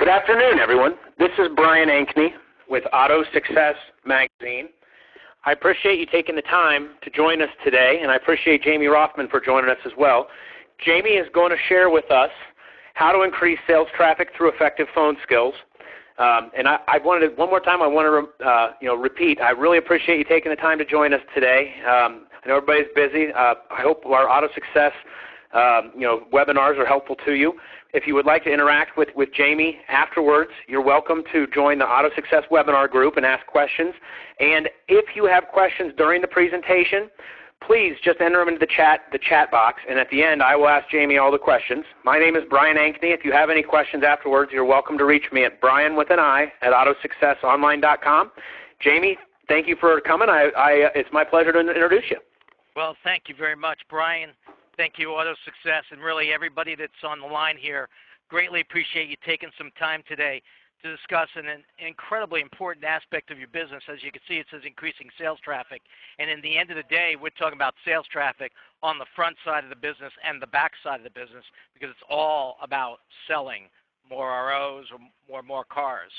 afternoon, everyone. This is Brian Ankney with Auto Success Magazine. I appreciate you taking the time to join us today, and I appreciate Jamie Roffman for joining us as well. Jamie is going to share with us how to increase sales traffic through effective phone skills. And I wanted to, one more time, I want to repeat, I really appreciate you taking the time to join us today. I know everybody's busy. I hope our Auto Success webinars are helpful to you. If you would like to interact with Jamie afterwards, you're welcome to join the Auto Success webinar group and ask questions. And if you have questions during the presentation, please just enter them into the chat box, and at the end I will ask Jamie all the questions. My name is Brian Ankney. If you have any questions afterwards, you're welcome to reach me at Brian with an I at autosuccessonline.com. Jamie, thank you for coming. It's my pleasure to introduce you. Well, thank you very much, Brian. Thank you, Auto Success, and really everybody that's on the line here. Greatly appreciate you taking some time today to discuss an incredibly important aspect of your business. As you can see, it says increasing sales traffic. And in the end of the day, we're talking about sales traffic on the front side of the business and the back side of the business, because it's all about selling more ROs or more cars.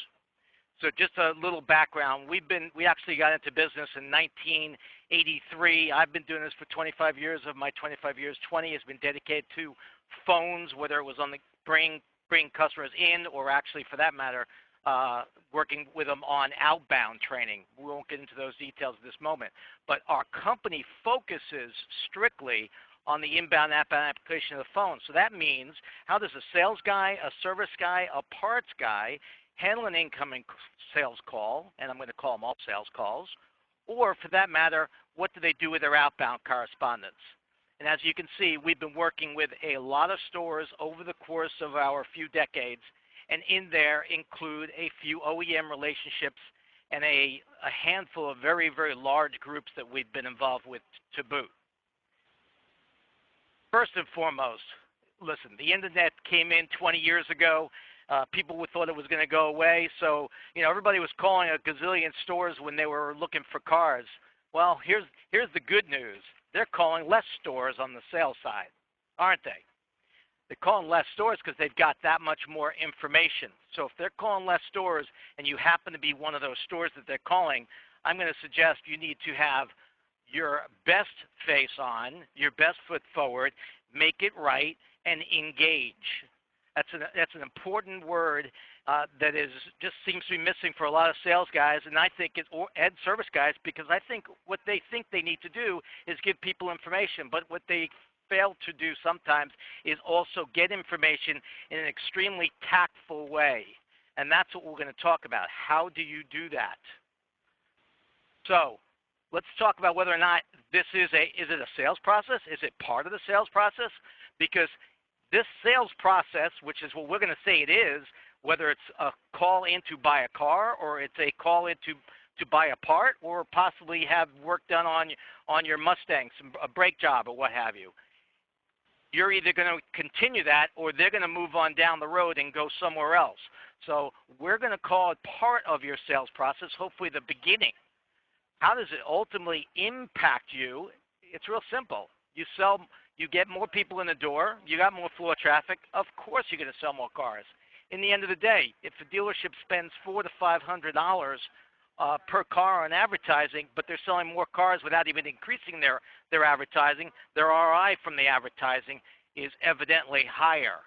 So just a little background. We actually got into business in 1983. I've been doing this for 25 years. Of my 25 years, 20 has been dedicated to phones, whether it was on the bring customers in, or actually, for that matter, working with them on outbound training. We won't get into those details at this moment. But our company focuses strictly on the inbound application of the phone. So that means, how does a sales guy, a service guy, a parts guy handle an incoming sales call, and I'm going to call them all sales calls, or for that matter, what do they do with their outbound correspondence? And as you can see, we've been working with a lot of stores over the course of our few decades, and in there include a few OEM relationships and a handful of very, very large groups that we've been involved with to boot. First and foremost, listen, the internet came in 20 years ago. People thought it was going to go away, so everybody was calling a gazillion stores when they were looking for cars. Well, here's the good news. They're calling less stores on the sales side, aren't they? They're calling less stores because they've got that much more information. So if they're calling less stores and you happen to be one of those stores that they're calling, I'm going to suggest you need to have your best face on, your best foot forward, make it right, and engage. That's an important word that just seems to be missing for a lot of sales guys, and I think and service guys, because I think what they think they need to do is give people information, but what they fail to do sometimes is also get information in an extremely tactful way, and that's what we're going to talk about. How do you do that? So let's talk about whether or not this is it a sales process? Is it part of the sales process? Because this sales process, which is what we're going to say it is, whether it's a call in to buy a car, or it's a call in to buy a part, or possibly have work done on your Mustang, a brake job or what have you, you're either going to continue that, or they're going to move on down the road and go somewhere else. So we're going to call it part of your sales process, hopefully the beginning. How does it ultimately impact you? It's real simple. You get more people in the door, you got more floor traffic, of course you're going to sell more cars. In the end of the day, if a dealership spends $400 to $500 per car on advertising, but they're selling more cars without even increasing their advertising, their ROI from the advertising is evidently higher.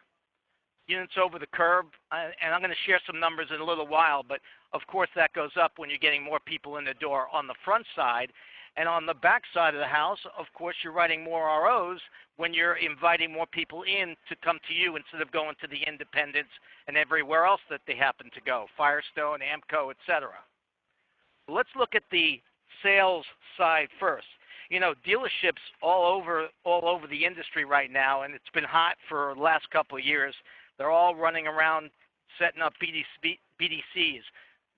Units over the curb, and I'm going to share some numbers in a little while, but of course that goes up when you're getting more people in the door on the front side. And on the back side of the house, of course, you're writing more ROs when you're inviting more people in to come to you instead of going to the independents and everywhere else that they happen to go, Firestone, Amco, etc. Let's look at the sales side first. Dealerships all over the industry right now, and it's been hot for the last couple of years. They're all running around setting up BDCs.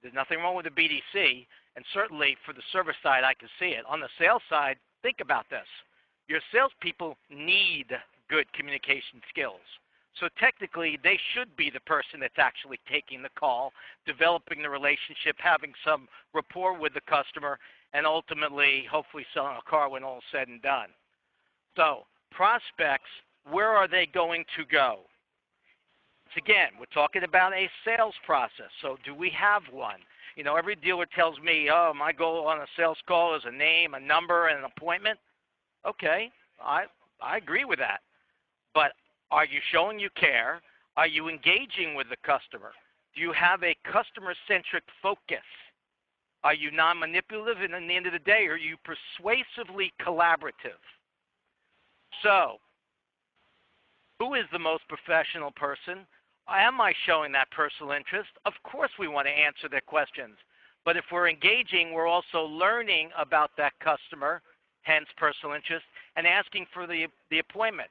There's nothing wrong with a BDC. And certainly for the service side, I can see it. On the sales side, think about this. Your salespeople need good communication skills. So technically, they should be the person that's actually taking the call, developing the relationship, having some rapport with the customer, and ultimately, hopefully selling a car when all is said and done. So prospects, where are they going to go? again, we're talking about a sales process. So do we have one? You know, every dealer tells me, oh, my goal on a sales call is a name, a number, and an appointment. Okay, I agree with that. But are you showing you care? Are you engaging with the customer? Do you have a customer-centric focus? Are you non-manipulative? And at the end of the day, are you persuasively collaborative? So, who is the most professional person? Am I showing that personal interest? Of course we want to answer their questions. But if we're engaging, we're also learning about that customer, hence personal interest, and asking for the appointment.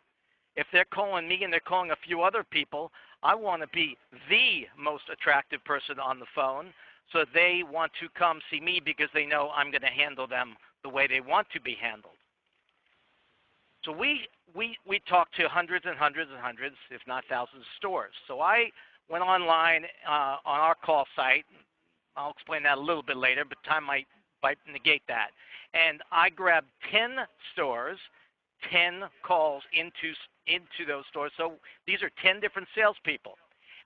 If they're calling me and they're calling a few other people, I want to be the most attractive person on the phone so they want to come see me because they know I'm going to handle them the way they want to be handled. So we talk to hundreds and hundreds and hundreds, if not thousands of stores. So I went online on our call site. I'll explain that a little bit later, but time might negate that. And I grabbed 10 stores, 10 calls into those stores. So these are 10 different salespeople.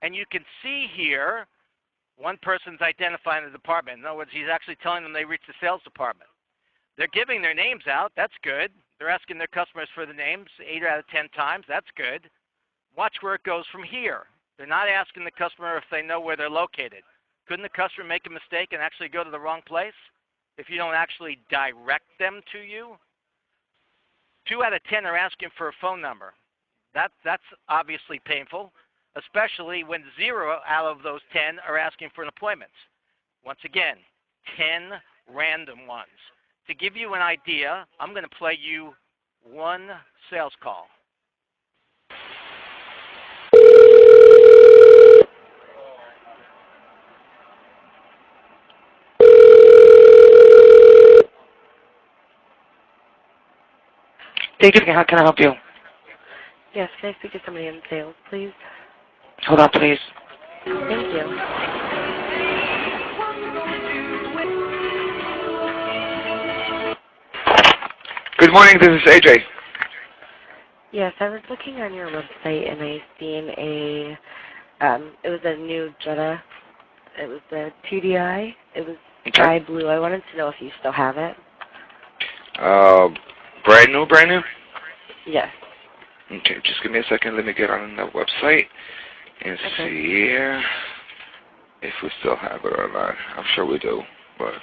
And you can see here, one person's identifying the department. In other words, he's actually telling them they reached the sales department. They're giving their names out. That's good. They're asking their customers for the names 8 out of 10 times. That's good. Watch where it goes from here. They're not asking the customer if they know where they're located. Couldn't the customer make a mistake and actually go to the wrong place if you don't actually direct them to you? 2 out of 10 are asking for a phone number. That's obviously painful, especially when 0 out of those 10 are asking for an appointment. Once again, 10 random ones. To give you an idea, I'm going to play you one sales call. Thank you. How can I help you? Yes, can I speak to somebody in sales, please? Hold on, please. Thank you. Good morning. This is AJ. Yes, I was looking on your website and I seen it was a new Jetta. It was the TDI. It was sky blue. I wanted to know if you still have it. Brand new? Yes. Okay, just give me a second. Let me get on the website and see if we still have it or not. I'm sure we do, but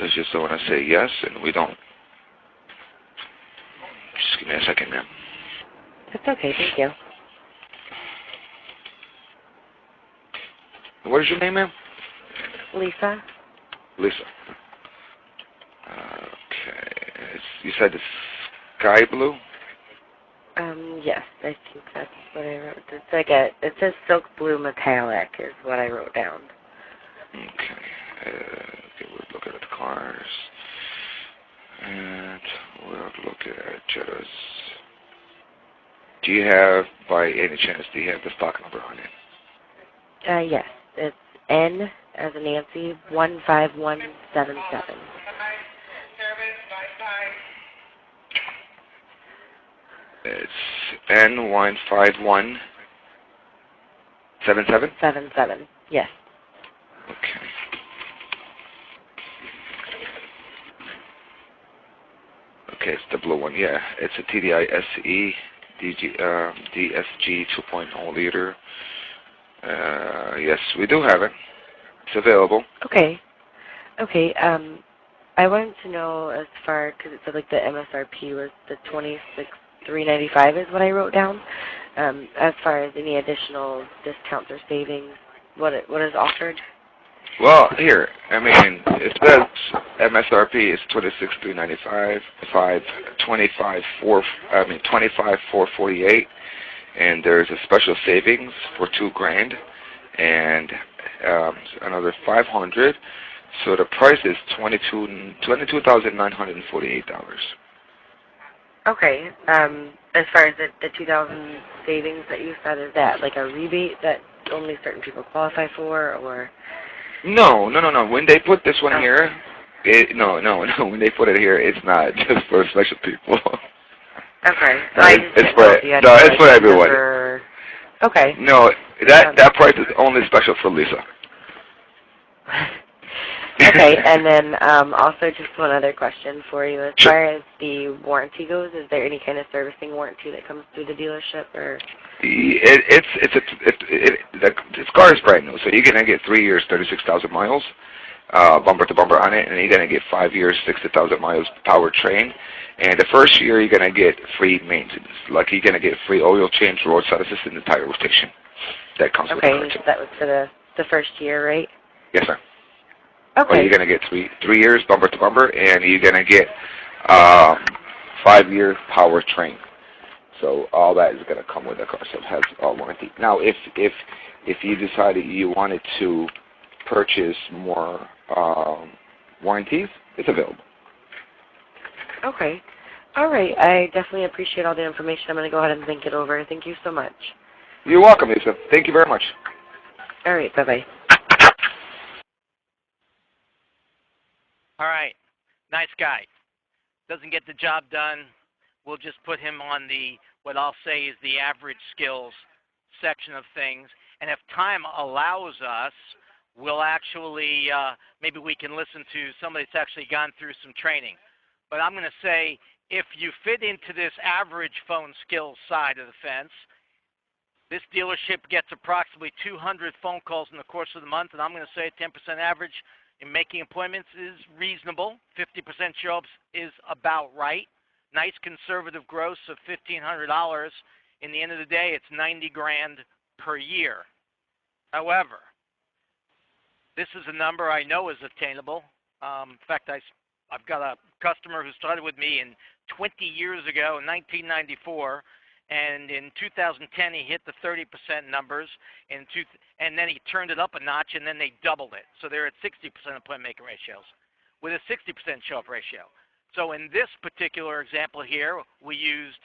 I just don't want to say yes and we don't. Just give me a second, ma'am. That's okay, thank you. What is your name, ma'am? Lisa? Lisa. Okay. You said it's sky blue? Yes, I think that's what I wrote. It's like it says silk blue metallic is what I wrote down. Okay. We'll look at the cars. And we'll look at Jettas. Do you have, by any chance, the stock number on it? Yes, it's N as in Nancy 15177. It's N15177? 77, yes. Okay. Okay, it's the blue one. Yeah, it's a TDI SE DSG 2.0 liter. Yes, we do have it. It's available. Okay. I wanted to know as far, because it said like the MSRP was the $26,395 is what I wrote down. As far as any additional discounts or savings, what is offered? Well, here, I mean, it says MSRP is $26,395, $25,448, and there's a special savings for $2,000 and another $500. So the price is $22,948. Okay. As far as the 2,000 savings that you said, is that like a rebate that only certain people qualify for, or? No. When they put this one here, no. When they put it here, it's not just for special people. Okay. So it's for everyone. Okay. No, That price is only special for Lisa. Okay, and then also just one other question for you. As far as the warranty goes, is there any kind of servicing warranty that comes through the dealership, or? This car is brand new, so you're gonna get 3 years, 36,000 miles, bumper to bumper on it, and you're gonna get 5 years, 60,000 miles powertrain. And the first year you're gonna get free maintenance, like you're gonna get free oil change, roadside assistance, and tire rotation. That comes with the car. Okay, that was for the first year, right? Yes, sir. Okay. Or you're going to get 3 years bumper to bumper, and you're going to get 5 years powertrain. So all that is going to come with the car. So it has all warranty. Now, if you decided you wanted to purchase more warranties, it's available. Okay. All right. I definitely appreciate all the information. I'm going to go ahead and think it over. Thank you so much. You're welcome, Lisa. Thank you very much. All right. Bye-bye. All right. Nice guy. Doesn't get the job done. We'll just put him on what I'll say is the average skills section of things. And if time allows us, we'll actually, maybe we can listen to somebody that's actually gone through some training. But I'm going to say, if you fit into this average phone skills side of the fence, this dealership gets approximately 200 phone calls in the course of the month, and I'm going to say 10% average in making appointments is reasonable. 50% show-ups is about right. Nice conservative gross of $1,500. In the end of the day, it's $90,000 per year. However, this is a number I know is attainable. In fact, I've got a customer who started with me 20 years ago in 1994. And in 2010, he hit the 30% numbers, and then he turned it up a notch, and then they doubled it. So they're at 60% appointment-making ratios with a 60% show-up ratio. So in this particular example here, we used,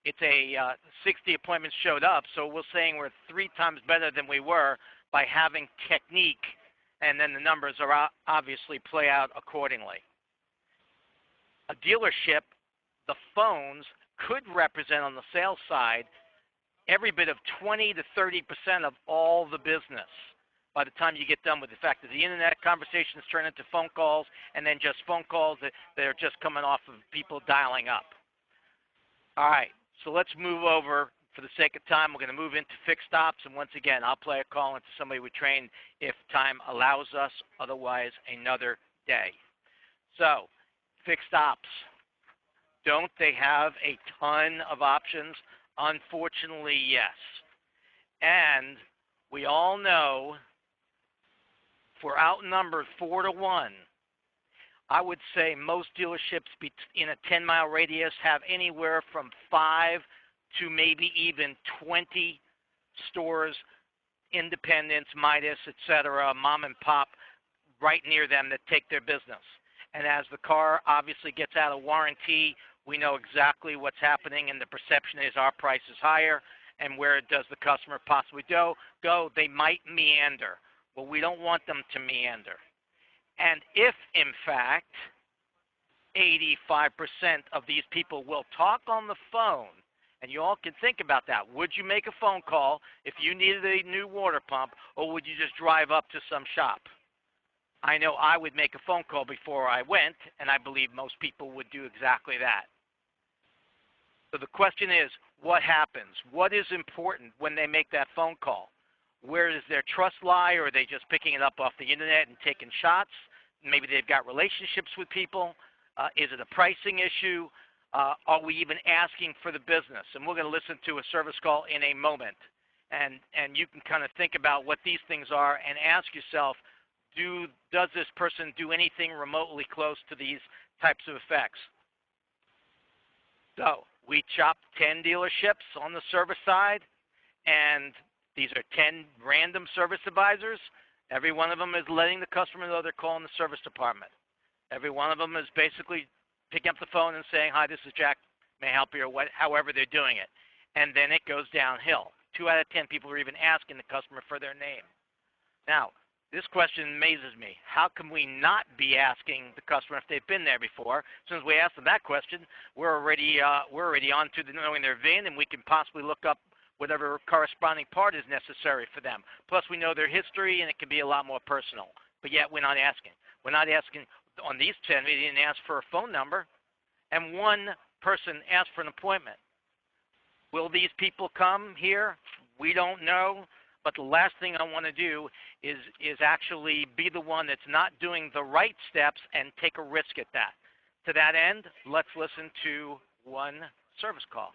it's a 60 appointments showed up, so we're saying we're 3 times better than we were by having technique, and then the numbers are obviously play out accordingly. A dealership, the phones could represent on the sales side every bit of 20 to 30% of all the business by the time you get done with the fact that the internet conversations turn into phone calls and then just phone calls that are just coming off of people dialing up. All right, so let's move over. For the sake of time, we're going to move into fixed stops, and once again, I'll play a call into somebody we train if time allows us, otherwise another day. So, fixed stops. Don't they have a ton of options? Unfortunately, yes. And we all know if we're outnumbered 4 to 1, I would say most dealerships in a 10-mile radius have anywhere from 5 to maybe even 20 stores, independents, Midas, etc., mom and pop, right near them that take their business. And as the car obviously gets out of warranty, we know exactly what's happening, and the perception is our price is higher, and where does the customer possibly go? They might meander. Well, we don't want them to meander. And if, in fact, 85% of these people will talk on the phone, and you all can think about that, would you make a phone call if you needed a new water pump, or would you just drive up to some shop? I know I would make a phone call before I went, and I believe most people would do exactly that. So the question is, what happens? What is important when they make that phone call? Where does their trust lie, or are they just picking it up off the internet and taking shots? Maybe they've got relationships with people. Is it a pricing issue? Are we even asking for the business? And we're going to listen to a service call in a moment. And you can kind of think about what these things are and ask yourself, does this person do anything remotely close to these types of effects? So we chopped 10 dealerships on the service side, and these are 10 random service advisors. Every one of them is letting the customer know they're calling the service department. Every one of them is basically picking up the phone and saying, hi, this is Jack, may I help you, or however they're doing it. And then it goes downhill. 2 out of 10 people are even asking the customer for their name. Now, this question amazes me. How can we not be asking the customer if they've been there before? As soon as we ask them that question, we're already on to knowing their VIN, and we can possibly look up whatever corresponding part is necessary for them. Plus, we know their history, and it can be a lot more personal. But yet, we're not asking. We're not asking. On these 10, we didn't ask for a phone number, and one person asked for an appointment. Will these people come here? We don't know. But the last thing I want to do is actually be the one that's not doing the right steps and take a risk at that. To that end, let's listen to one service call.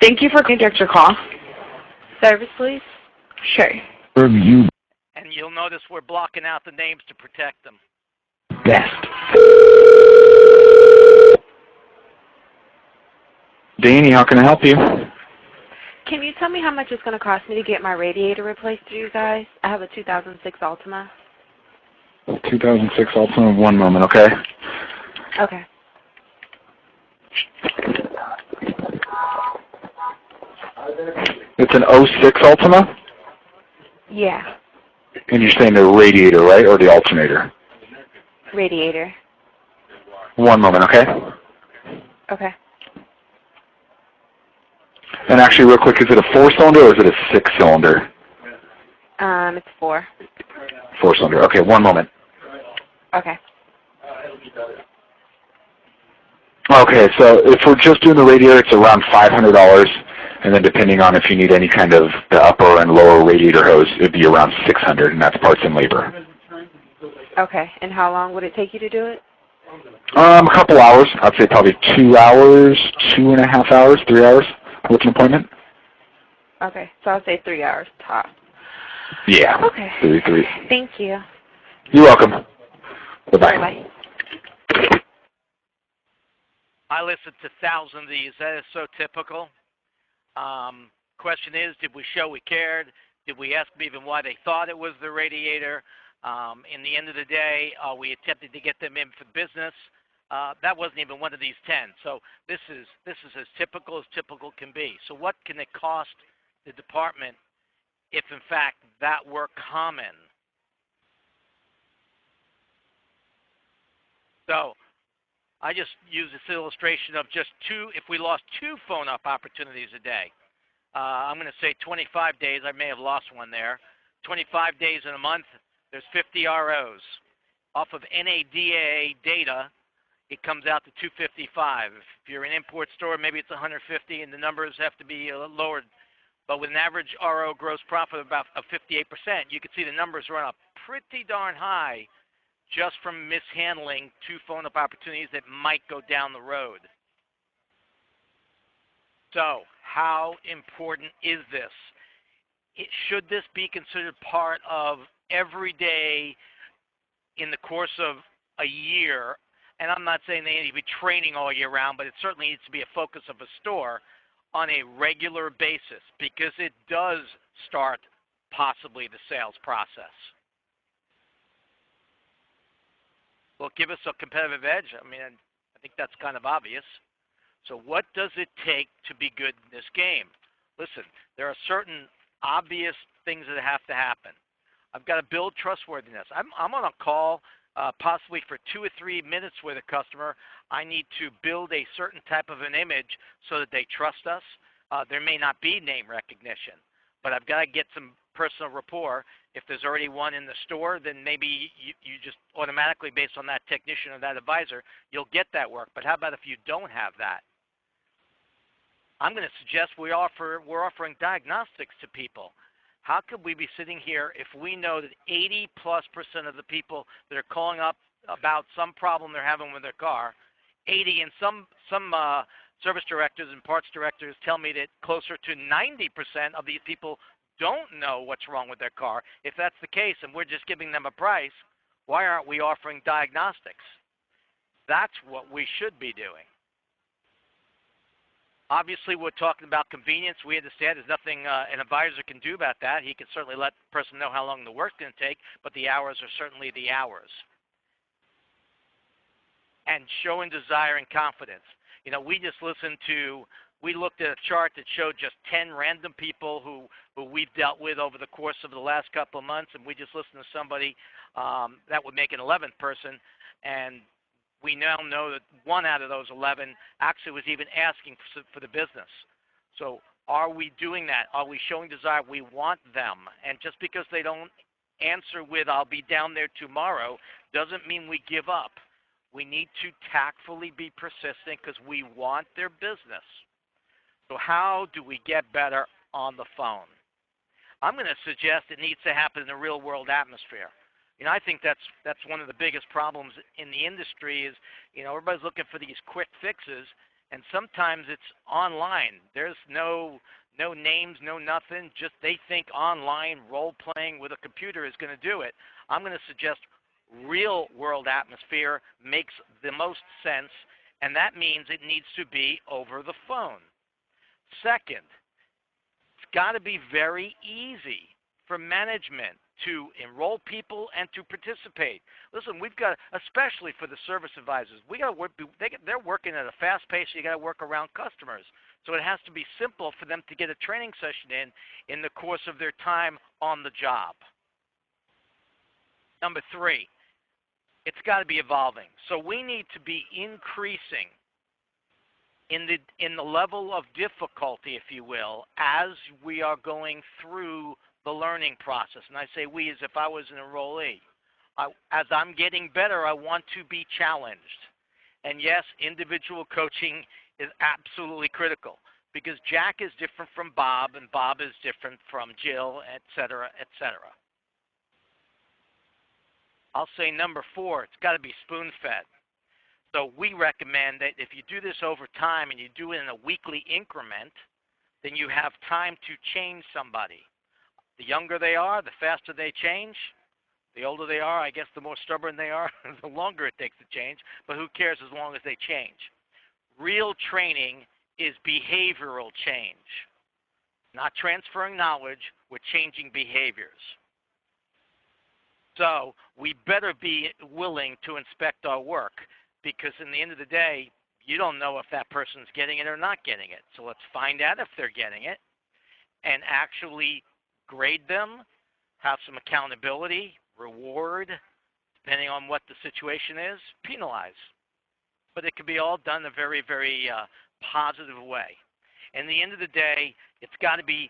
Thank you for conducting your call. Service, please. Sure. Review And you'll notice we're blocking out the names to protect them. best. Danny, how can I help you? Can you tell me how much it's going to cost me to get my radiator replaced through you guys? I have a 2006 Altima. 2006 Altima. One moment, okay? Okay. It's an '06 Altima? Yeah. And you're saying the radiator, right, or the alternator? Radiator. One moment, okay? Okay. And actually, real quick, is it a 4-cylinder or is it a 6-cylinder? It's 4. 4-cylinder. Okay, one moment. Okay. Okay, so if we're just doing the radiator, it's around $500, and then depending on if you need any kind of the upper and lower radiator hose, it'd be around $600, and that's parts and labor. Okay. And how long would it take you to do it? A couple hours. I'd say probably 2 hours, 2.5 hours, 3 hours with an appointment. Okay. So I'll say 3 hours top. Yeah. Okay. Three. Thank you. You're welcome. Bye-bye. Bye-bye. I listened to thousands of these. That is so typical. Question is, did we show we cared? Did we ask them even why they thought it was the radiator? In the end of the day, we attempted to get them in for business. That wasn't even one of these 10. So this is as typical can be. So what can it cost the department if, in fact, that were common? So I just use this illustration of just if we lost 2 phone-up opportunities a day. I'm going to say 25 days. I may have lost one there. 25 days in a month, there's 50 ROs. Off of NADA data, it comes out to 255. If you're an import store, maybe it's 150, and the numbers have to be lowered. But with an average RO gross profit of about 58%, you can see the numbers run up pretty darn high just from mishandling 2 phone-up opportunities that might go down the road. So, how important is this? Should this be considered part of every day in the course of a year? And I'm not saying they need to be training all year round, but it certainly needs to be a focus of a store on a regular basis, because it does start possibly the sales process. Will it give us a competitive edge? I mean, I think that's kind of obvious. So what does it take to be good in this game? Listen, there are certain obvious things that have to happen. I've got to build trustworthiness. I'm on a call possibly for 2 or 3 minutes with a customer. I need to build a certain type of an image so that they trust us. There may not be name recognition, but I've got to get some personal rapport. If there's already one in the store, then maybe you just automatically, based on that technician or that advisor, you'll get that work. But how about if you don't have that? I'm going to suggest we're offering diagnostics to people. How could we be sitting here if we know that 80+% of the people that are calling up about some problem they're having with their car, 80, and some service directors and parts directors tell me that closer to 90% of these people don't know what's wrong with their car. If that's the case and we're just giving them a price, why aren't we offering diagnostics? That's what we should be doing. Obviously, we're talking about convenience. We understand there's nothing an advisor can do about that. He can certainly let the person know how long the work's going to take, but the hours are certainly the hours. And showing desire and confidence. You know, we looked at a chart that showed just 10 random people who we've dealt with over the course of the last couple of months, and we just listened to somebody that would make an 11th person, and we now know that 1 out of those 11 actually was even asking for the business. So are we doing that? Are we showing desire? We want them. And just because they don't answer with, I'll be down there tomorrow, doesn't mean we give up. We need to tactfully be persistent because we want their business. So how do we get better on the phone? I'm going to suggest it needs to happen in a real-world atmosphere. I think that's one of the biggest problems in the industry is, everybody's looking for these quick fixes, and sometimes it's online. There's no names, no nothing. Just they think online role-playing with a computer is going to do it. I'm going to suggest real-world atmosphere makes the most sense, and that means it needs to be over the phone. Second, it's got to be very easy for management to enroll people and to participate. Listen, we've got, especially for the service advisors, we got to work. They're working at a fast pace. So you got to work around customers. So it has to be simple for them to get a training session in the course of their time on the job. Number 3, it's got to be evolving. So we need to be increasing in the level of difficulty, if you will, as we are going through the learning process. And I say we as if I was an enrollee. As I'm getting better, I want to be challenged. And yes, individual coaching is absolutely critical because Jack is different from Bob, and Bob is different from Jill, et cetera, et cetera. I'll say number 4, it's got to be spoon-fed. So we recommend that if you do this over time and you do it in a weekly increment, then you have time to change somebody. The younger they are, the faster they change. The older they are, I guess the more stubborn they are, the longer it takes to change. But who cares as long as they change? Real training is behavioral change. Not transferring knowledge, we're changing behaviors. So we better be willing to inspect our work because in the end of the day, you don't know if that person's getting it or not getting it. So let's find out if they're getting it and actually grade them, have some accountability, reward, depending on what the situation is, penalize. But it can be all done in a very, very positive way. And at the end of the day, it's got to be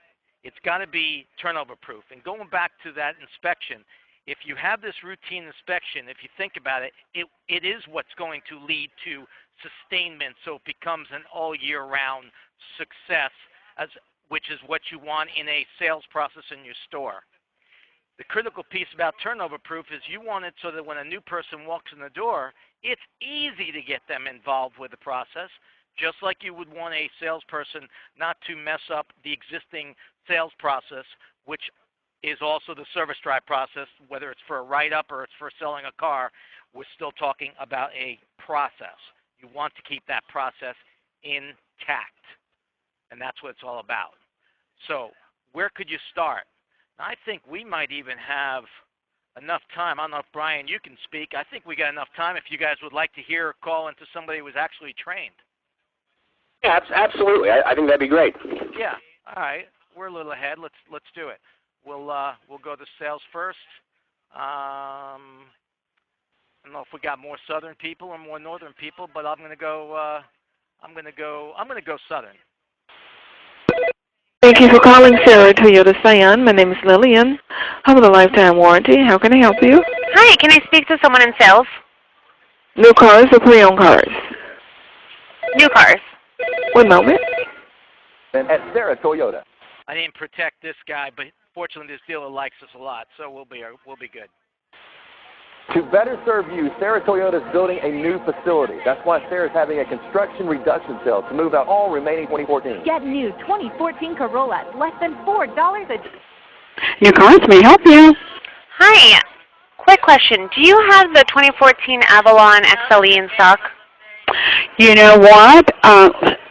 turnover proof. And going back to that inspection, if you have this routine inspection, if you think about it, it is what's going to lead to sustainment, so it becomes an all year round success, which is what you want in a sales process in your store. The critical piece about turnover proof is you want it so that when a new person walks in the door, it's easy to get them involved with the process, just like you would want a salesperson not to mess up the existing sales process, which is also the service drive process, whether it's for a write-up or it's for selling a car. We're still talking about a process. You want to keep that process intact, and that's what it's all about. So where could you start? I think we might even have enough time. I don't know if, Brian, you can speak. I think we got enough time if you guys would like to hear a call into somebody who was actually trained. Yeah, absolutely. I think that'd be great. Yeah. All right. We're a little ahead. Let's do it. We'll go to sales first. I don't know if we got more Southern people or more Northern people, but I'm gonna go Southern. Thank you for calling Sarah Toyota Scion. My name is Lillian. I have a lifetime warranty. How can I help you? Hi, can I speak to someone in sales? New cars or pre-owned cars? New cars. One moment. At Sarah Toyota. I didn't protect this guy, but fortunately this dealer likes us a lot, so we'll be good. To better serve you, Sarah Toyota is building a new facility. That's why Sarah's having a construction reduction sale to move out all remaining 2014. Get new 2014 Corolla at less than $4 a day. New cars may help you. Hi. Quick question. Do you have the 2014 Avalon XLE in stock? You know what?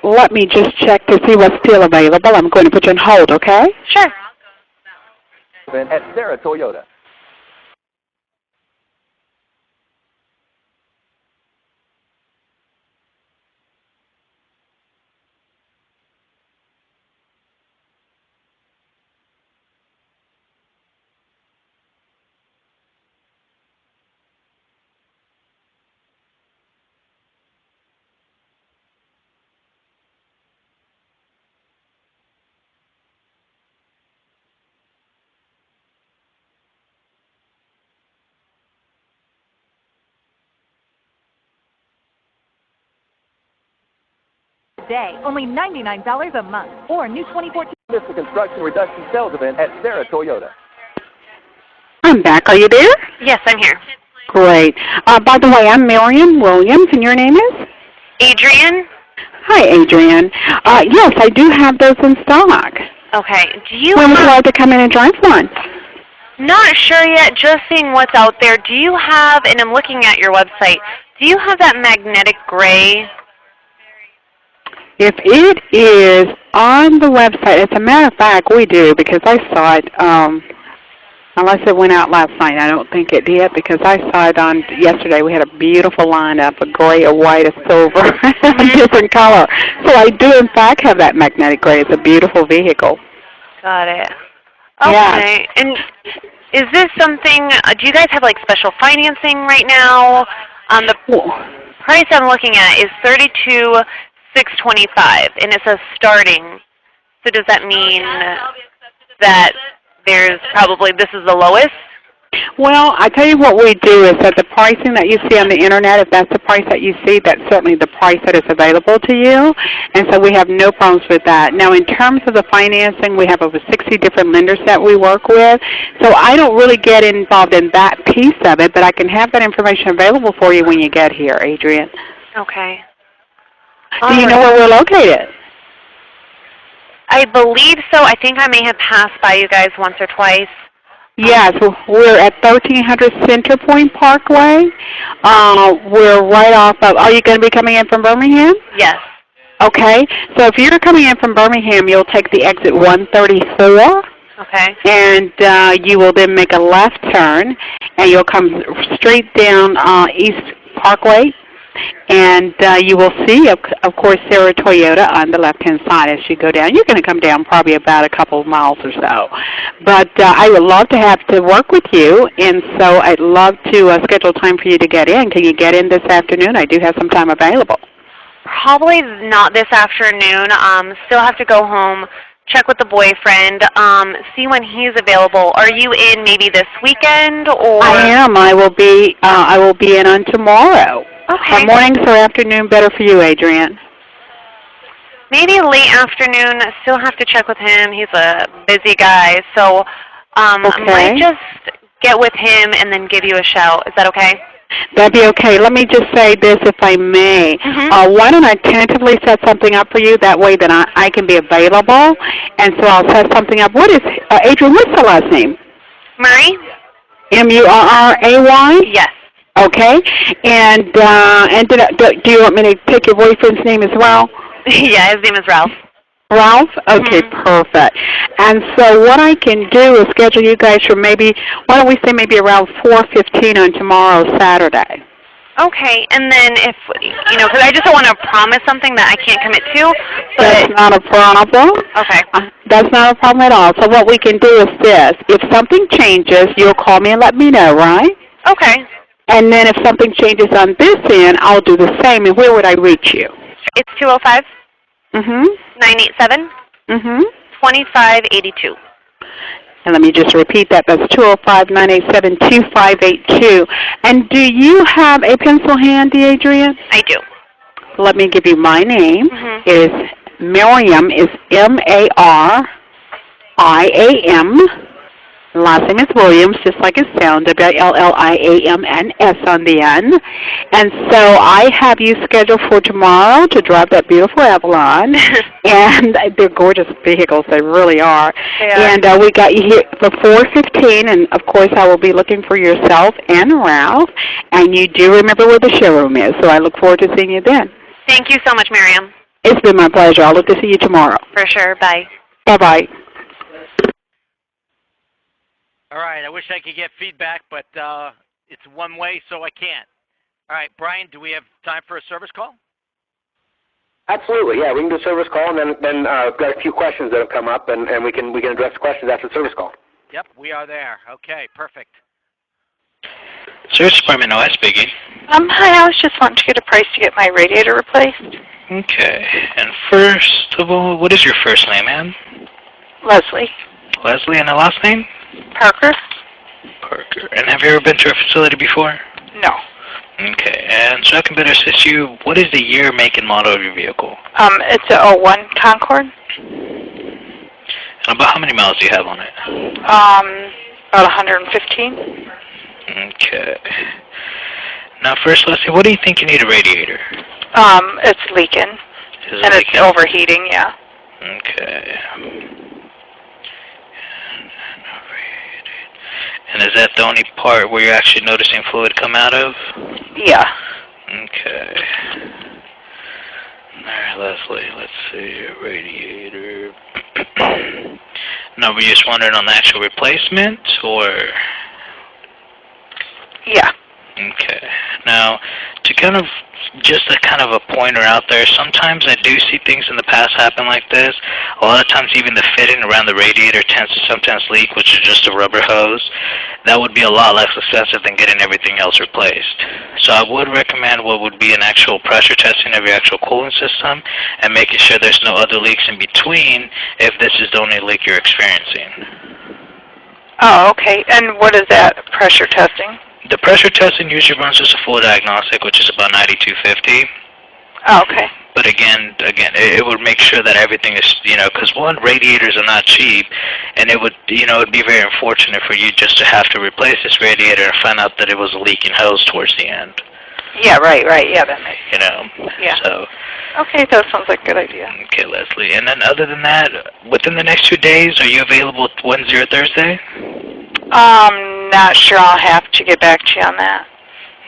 Let me just check to see what's still available. I'm going to put you on hold, okay? Sure. At Sarah Toyota. today. Only $99 a month. Or new 2014. This is the construction reduction sales event at Sarah Toyota. I'm back. Are you there? Yes, I'm here. Great. By the way, I'm Miriam Williams, and your name is? Adrian? Hi, Adrian. Yes, I do have those in stock. Okay. Do you When would you like to come in and drive one? Not sure yet, just seeing what's out there. Do you have, and I'm looking at your website, do you have that magnetic gray? If it is on the website, as a matter of fact, we do, because I saw it, unless it went out last night. I don't think it did, because I saw it on yesterday. We had a beautiful lineup, a gray, a white, a silver, a different color. So I do, in fact, have that magnetic gray. It's a beautiful vehicle. Got it. Okay. Yeah. And is this something, do you guys have like special financing right now? The price I'm looking at is $32,625, and it says starting. So does that mean that there's probably, this is the lowest? Well, I tell you what we do is that the pricing that you see on the Internet, if that's the price that you see, that's certainly the price that is available to you. And so we have no problems with that. Now, in terms of the financing, we have over 60 different lenders that we work with. So I don't really get involved in that piece of it, but I can have that information available for you when you get here, Adrian. Okay. Do you know where we're located? I believe so. I think I may have passed by you guys once or twice. Yes, we're at 1300 Center Point Parkway. We're right off of, are you going to be coming in from Birmingham? Yes. Okay, so if you're coming in from Birmingham, you'll take the exit 134. Okay. And you will then make a left turn, and you'll come straight down East Parkway. And you will see, of course, Sarah Toyota on the left-hand side as you go down. You're going to come down probably about a couple of miles or so. But I would love to work with you, and so I'd love to schedule time for you to get in. Can you get in this afternoon? I do have some time available. Probably not this afternoon. Still have to go home, check with the boyfriend, see when he's available. Are you in maybe this weekend? Or I am. I will be in on tomorrow. Okay. Are mornings or afternoon better for you, Adrian? Maybe late afternoon. I still have to check with him. He's a busy guy. So I might just get with him and then give you a shout. Is that okay? That'd be okay. Let me just say this, if I may. Why don't I tentatively set something up for you? That way that I can be available. And so I'll set something up. What is, Adrian, what's the last name? Murray. M-U-R-R-A-Y? Yes. Okay, and do you want me to take your boyfriend's name as well? Yeah, his name is Ralph. Ralph? Okay, perfect. And so what I can do is schedule you guys for maybe, why don't we say maybe around 4:15 on tomorrow, Saturday. Okay, and then if, because I just don't want to promise something that I can't commit to. But that's not a problem. Okay. That's not a problem at all. So what we can do is this. If something changes, you'll call me and let me know, right? Okay. And then if something changes on this end, I'll do the same. And where would I reach you? It's 205. 987. 2582. And let me just repeat that. That's 205-987-2582. And do you have a pencil handy, Adrian? I do. Let me give you my name. It is Miriam, is M-A-R-I-A-M. Last name is Williams, just like it sounds, W-L-L-I-A-M-N-S on the end. And so I have you scheduled for tomorrow to drive that beautiful Avalon. And they're gorgeous vehicles, they really are. And we got you here for 4:15, and of course I will be looking for yourself and Ralph. And you do remember where the showroom is, so I look forward to seeing you then. Thank you so much, Miriam. It's been my pleasure. I'll look to see you tomorrow. For sure. Bye. Bye-bye. All right, I wish I could get feedback, but it's one way, so I can't. All right, Brian, do we have time for a service call? Absolutely, yeah. We can do a service call, and then I've got a few questions that have come up, and we can address the questions after the service call. Yep, we are there. Okay, perfect. Service Department OS speaking. Hi, I was just wanting to get a price to get my radiator replaced. Okay, and first of all, what is your first name, ma'am? Leslie. Leslie, and the last name? Parker. Parker. And have you ever been to our facility before? No. Okay, and so I can better assist you, what is the year, make, and model of your vehicle? It's a '01 Concorde. And about how many miles do you have on it? About 115. Okay. Now first, let's see, what do you think you need a radiator? It's leaking. Is it And leaking? it's overheating, yeah. Okay. And is that the only part where you're actually noticing fluid come out of? Yeah. Okay. Alright, Leslie, let's see, radiator. Now, were you just wondering on the actual replacement, or? Yeah. Okay. Now, to just a kind of a pointer out there, sometimes I do see things in the past happen like this. A lot of times even the fitting around the radiator tends to sometimes leak, which is just a rubber hose. That would be a lot less expensive than getting everything else replaced. So I would recommend what would be an actual pressure testing of your actual cooling system and making sure there's no other leaks in between if this is the only leak you're experiencing. Oh, okay. And what is that pressure testing? The pressure testing usually runs just a full diagnostic, which is about 9250. Oh, okay. But again, it would make sure that everything is, because one, radiators are not cheap, and it would, it'd be very unfortunate for you just to have to replace this radiator and find out that it was a leaking hose towards the end. Yeah, right. Yeah, that makes sense. Yeah. So. Okay, that sounds like a good idea. Okay, Leslie. And then other than that, within the next 2 days, are you available Wednesday or Thursday? Not sure. I'll have to get back to you on that.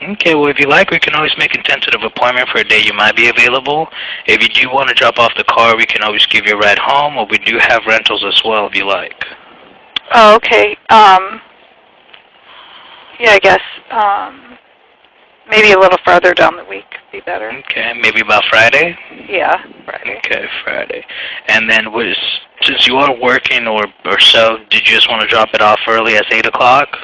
Okay, well, if you like, we can always make a tentative appointment for a day you might be available. If you do want to drop off the car, we can always give you a ride home, or we do have rentals as well if you like. Oh, okay. Yeah, I guess maybe a little farther down the week would be better. Okay, maybe about Friday? Yeah, Friday. Okay, Friday. And then since you are working or so, did you just want to drop it off early as 8 o'clock?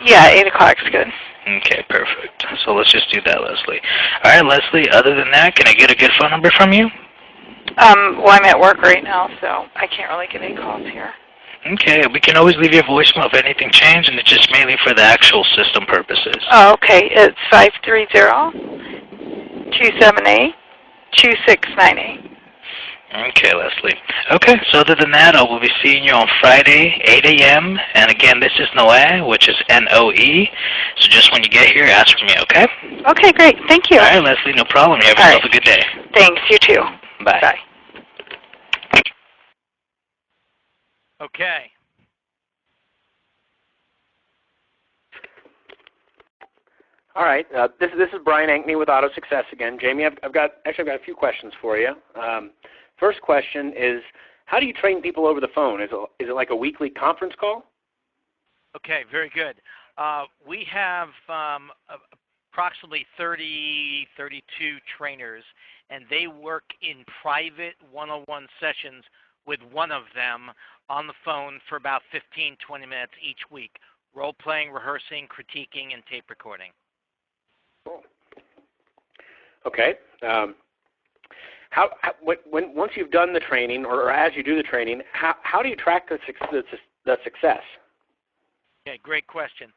Yeah, 8 o'clock's good. Okay, perfect. So let's just do that, Leslie. All right, Leslie, other than that, can I get a good phone number from you? Well, I'm at work right now, so I can't really get any calls here. Okay, we can always leave you a voicemail if anything changed, and it's just mainly for the actual system purposes. Oh, okay. It's 530-278-2698. Okay, Leslie. Okay, so other than that, I will be seeing you on Friday, 8 a.m. And again, this is Noe, which is N-O-E. So just when you get here, ask for me, okay? Okay, great. Thank you. All right, Leslie, no problem. You have yourself a good day. Thanks. You too. Bye. Bye. Okay. All right. This is Brian Ankney with Auto Success again. Jamie, I've got a few questions for you. First question is, how do you train people over the phone? Is it like a weekly conference call? Okay, very good. We have approximately 32 trainers, and they work in private one-on-one sessions with one of them on the phone for about 15, 20 minutes each week, role-playing, rehearsing, critiquing, and tape recording. Cool. Okay. Once you've done the training, or as you do the training, how do you track the success? Okay, great question.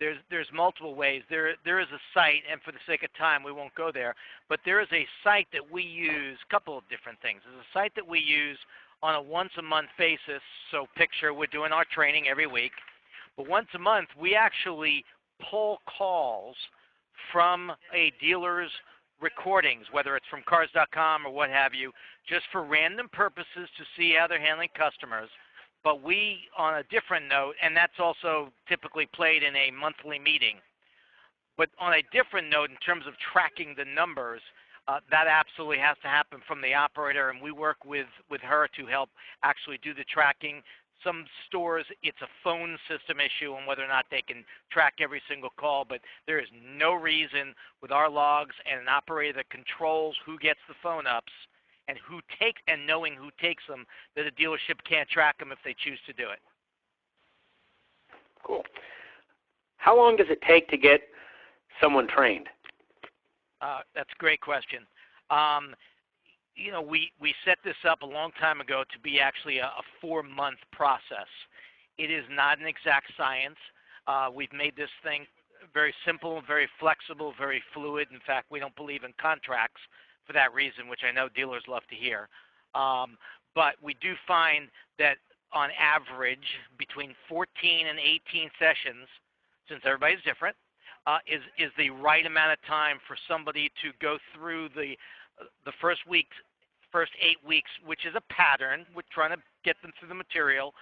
There's multiple ways. There is a site, and for the sake of time, we won't go there. But there is a site that we use. A couple of different things. There's a site that we use on a once-a-month basis. So picture we're doing our training every week, but once a month we actually pull calls from a dealer's recordings, whether it's from cars.com or what have you, just for random purposes to see how they're handling customers. But we, on a different note, and that's also typically played in a monthly meeting, but on a different note in terms of tracking the numbers, that absolutely has to happen from the operator, and we work with her to help actually do the tracking. Some stores, it's a phone system issue on whether or not they can track every single call, but there is no reason with our logs and an operator that controls who gets the phone ups and knowing who takes them, that a dealership can't track them if they choose to do it. Cool. How long does it take to get someone trained? That's a great question. We set this up a long time ago to be actually a 4-month process. It is not an exact science. We've made this thing very simple, very flexible, very fluid. In fact, we don't believe in contracts for that reason, which I know dealers love to hear. But we do find that on average, between 14 and 18 sessions, since everybody's different, is the right amount of time for somebody to go through the first 8 weeks, which is a pattern. We're trying to get them through the material,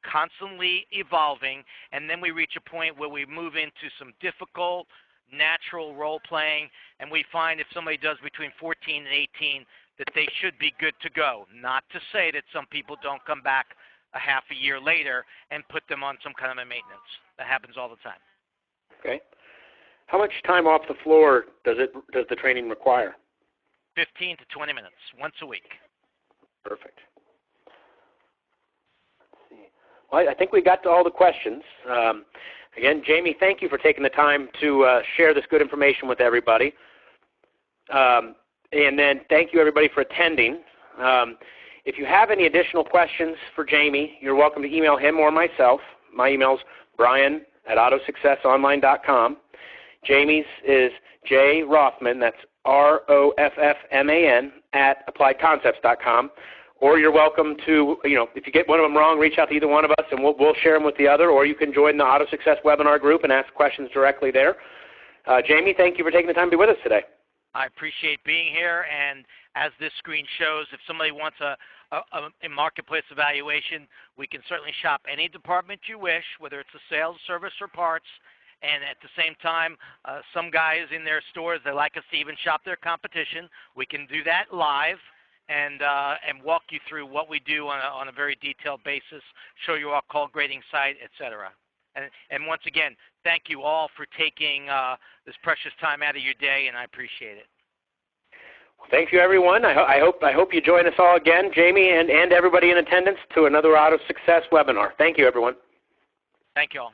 constantly evolving, and then we reach a point where we move into some difficult, natural role playing, and we find if somebody does between 14 and 18 that they should be good to go. Not to say that some people don't come back a half a year later and put them on some kind of a maintenance. That happens all the time. Okay. How much time off the floor does the training require? 15 to 20 minutes, once a week. Perfect. Let's see. Well, I think we got to all the questions. Again, Jamie, thank you for taking the time to share this good information with everybody. And then thank you, everybody, for attending. If you have any additional questions for Jamie, you're welcome to email him or myself. My email is brian@autosuccessonline.com. Jamie's is J. Roffman, that's ROFFMAN, @appliedconcepts.com. Or you're welcome to, if you get one of them wrong, reach out to either one of us, and we'll share them with the other. Or you can join the Auto Success webinar group and ask questions directly there. Jamie, thank you for taking the time to be with us today. I appreciate being here, and as this screen shows, if somebody wants a marketplace evaluation, we can certainly shop any department you wish, whether it's a sales, service, or parts. And at the same time, some guys in their stores, they like us to even shop their competition. We can do that live and walk you through what we do on a very detailed basis, show you our call grading site, etc. And once again, thank you all for taking this precious time out of your day, and I appreciate it. Well, thank you, everyone. I hope you join us all again, Jamie and everybody in attendance, to another Auto Success webinar. Thank you, everyone. Thank you all.